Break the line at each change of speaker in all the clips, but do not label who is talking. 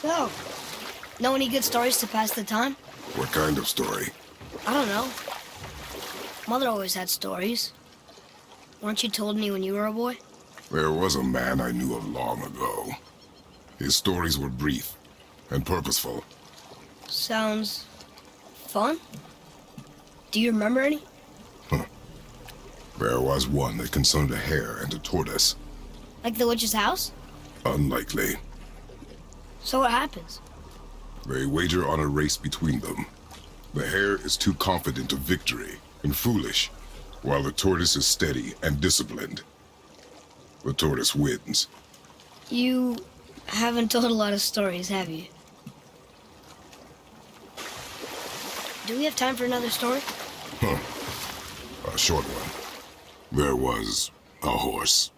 So, know any good stories to pass the time?
What kind of story?
I don't know. Mother always had stories. Weren't you told me when you were a boy?
There was a man I knew of long ago. His stories were brief and purposeful.
Sounds fun. Do you remember any?
There was one that concerned a hare and a tortoise.
Like the witch's house?
Unlikely.
So what happens?
They wager on a race between them. The hare is too confident of victory and foolish, while the tortoise is steady and disciplined. The tortoise wins.
You haven't told a lot of stories, have you? Do we have time for another story?
A short one. There was a horse.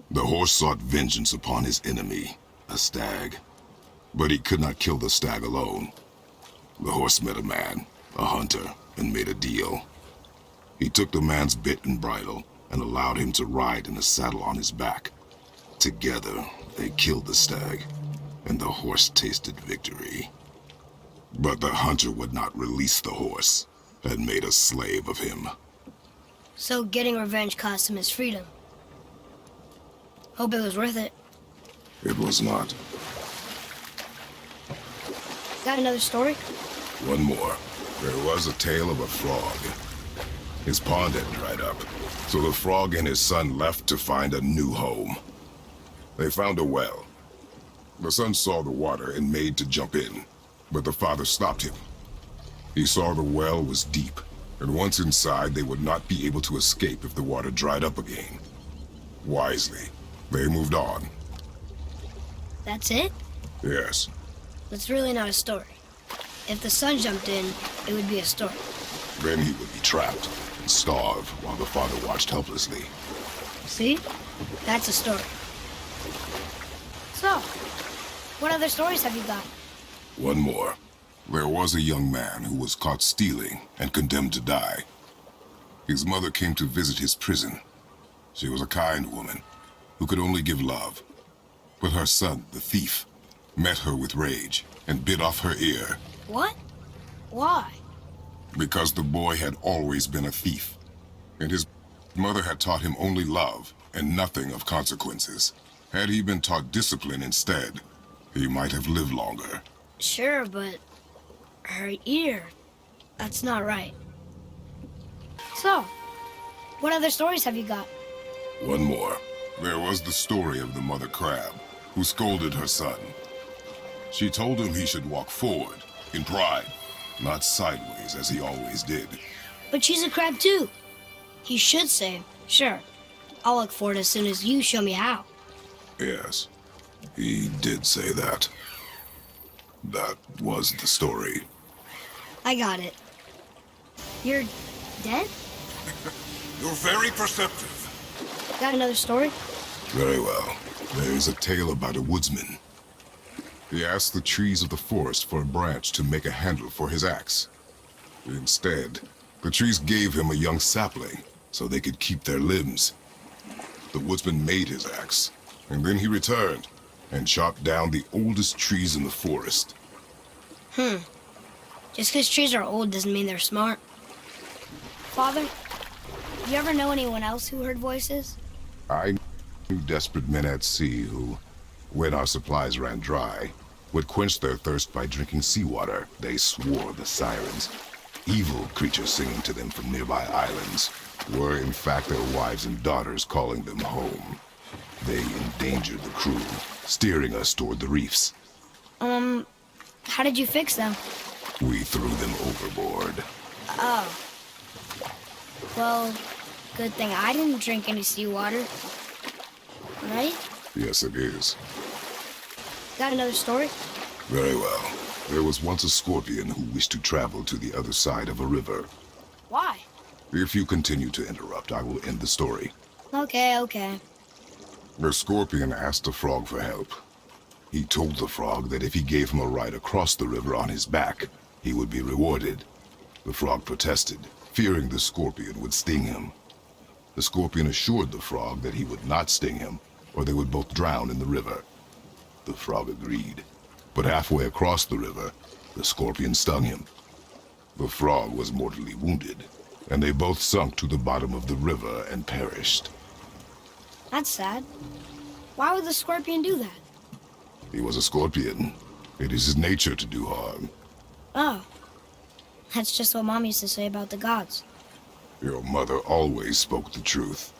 The horse sought vengeance upon his enemy, a stag. But he could not kill the stag alone. The horse met a man, a hunter, and made a deal. He took the man's bit and bridle and allowed him to ride in a saddle on his back. Together, they killed the stag, and the horse tasted victory. But the hunter would not release the horse and made a slave of him.
So getting revenge cost him his freedom. Hope it was worth it.
It was not.
Got another story?
One more. There was a tale of a frog. His pond had dried up, so the frog and his son left to find a new home. They found a well. The son saw the water and made to jump in, but the father stopped him. He saw the well was deep, and once inside they would not be able to escape if the water dried up again. Wisely, they moved on.
That's it?
Yes.
That's really not a story. If the son jumped in, it would be a story.
Then he would be trapped and starve while the father watched helplessly.
See? That's a story. So, what other stories have you got?
One more. There was a young man who was caught stealing and condemned to die. His mother came to visit his prison. She was a kind woman who could only give love. But her son, the thief, met her with rage and bit off her ear.
What? Why?
Because the boy had always been a thief, and his mother had taught him only love and nothing of consequences. Had he been taught discipline instead, he might have lived longer.
Sure, but her ear, that's not right. So, what other stories have you got?
One more. There was the story of the mother crab, who scolded her son. She told him he should walk forward, in pride, not sideways as he always did.
But she's a crab too. He should say, sure, I'll look forward as soon as you show me how.
Yes, he did say that. That was the story.
I got it. You're dead?
You're very perceptive.
Got another story?
Very well. There is a tale about a woodsman. He asked the trees of the forest for a branch to make a handle for his axe. Instead, the trees gave him a young sapling so they could keep their limbs. The woodsman made his axe, and then he returned and chopped down the oldest trees in the forest.
Just because trees are old doesn't mean they're smart. Father, do you ever know anyone else who heard voices?
I knew desperate men at sea who, when our supplies ran dry, would quench their thirst by drinking seawater. They swore the sirens, evil creatures singing to them from nearby islands, were in fact their wives and daughters calling them home. They endangered the crew, steering us toward the reefs.
How did you fix them?
We threw them overboard.
Oh. Well, good thing I didn't drink any seawater. Right?
Yes, it is.
Got another story?
Very well. There was once a scorpion who wished to travel to the other side of a river.
Why?
If you continue to interrupt, I will end the story.
Okay.
The scorpion asked the frog for help. He told the frog that if he gave him a ride across the river on his back, he would be rewarded. The frog protested, fearing the scorpion would sting him. The scorpion assured the frog that he would not sting him, or they would both drown in the river. The frog agreed. But halfway across the river, the scorpion stung him. The frog was mortally wounded, and they both sunk to the bottom of the river and perished.
That's sad. Why would the scorpion do that?
He was a scorpion. It is his nature to do harm.
Oh. That's just what Mom used to say about the gods.
Your mother always spoke the truth.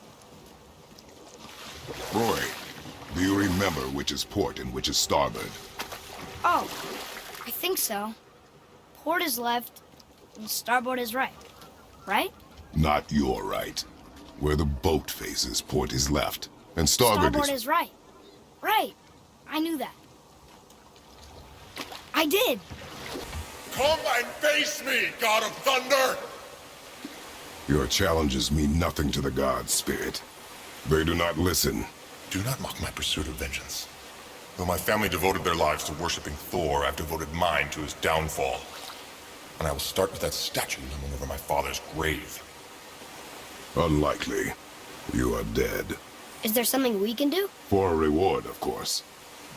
Roy, do you remember which is port and which is starboard?
Oh, I think so. Port is left, and starboard is right. Right?
Not your right. Where the boat faces, port is left, and starboard
Starboard is right. Right. I knew that. I did.
Come and face me, God of Thunder!
Your challenges mean nothing to the gods, Spirit. They do not listen.
Do not mock my pursuit of vengeance. Though my family devoted their lives to worshipping Thor, I've devoted mine to his downfall. And I will start with that statue looming over my father's grave.
Unlikely. You are dead.
Is there something we can do?
For a reward, of course.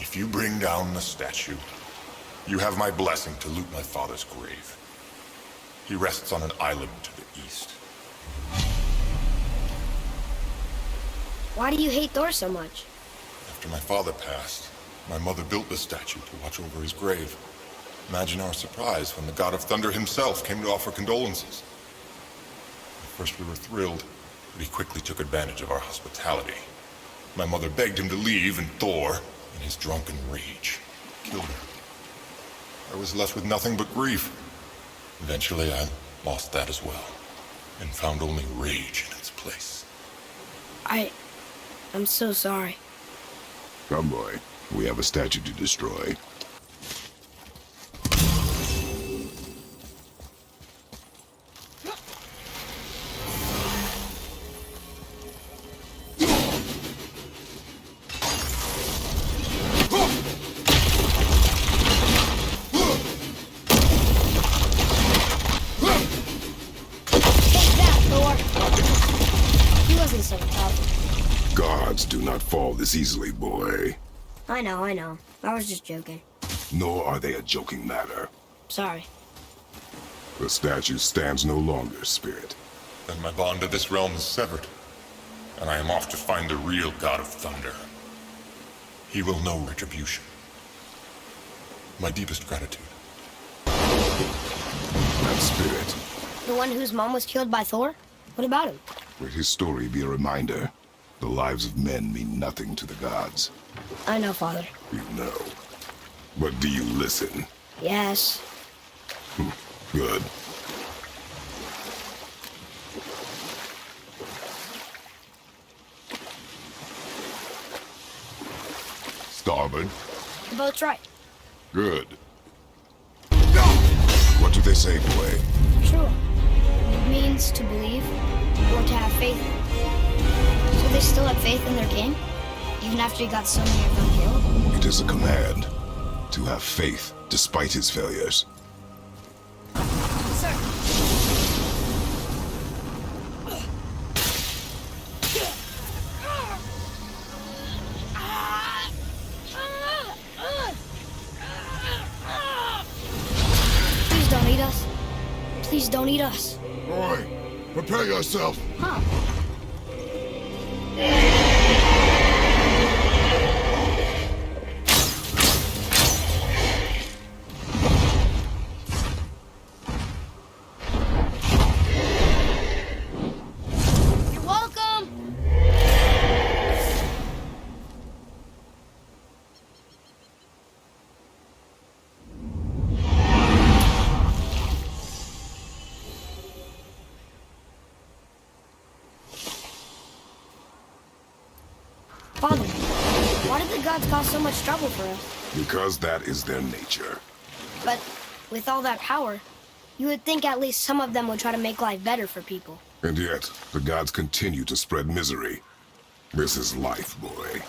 If you bring down the statue, you have my blessing to loot my father's grave. He rests on an island to the east.
Why do you hate Thor so much?
After my father passed, my mother built the statue to watch over his grave. Imagine our surprise when the God of Thunder himself came to offer condolences. At first we were thrilled, but he quickly took advantage of our hospitality. My mother begged him to leave, and Thor, in his drunken rage, killed her. I was left with nothing but grief. Eventually I lost that as well, and found only rage in its place.
I'm so sorry.
Come, boy. We have a statue to destroy.
Take that, Thor! He wasn't so tough.
Gods do not fall this easily, boy.
I know. I was just joking.
Nor are they a joking matter.
Sorry.
The statue stands no longer, Spirit.
Then my bond to this realm is severed, and I am off to find the real God of Thunder. He will know retribution. My deepest gratitude.
That Spirit,
The one whose mom was killed by Thor? What about him?
let his story be a reminder. The lives of men mean nothing to the gods.
I know, Father.
You know. But do you listen?
Yes.
Good. Starboard.
The boat's right.
Good. What do they say, boy?
True. It means to believe or to have faith in. So they still have faith in their king? Even after he got so many of them killed?
It is a command to have faith despite his failures.
Sir. Please don't eat us. Please don't eat us.
Roy, prepare yourself.
Huh. You're welcome. Father, why did the gods cause so much trouble for us?
Because that is their nature.
But with all that power, you would think at least some of them would try to make life better for people.
And yet, the gods continue to spread misery. This is life, boy.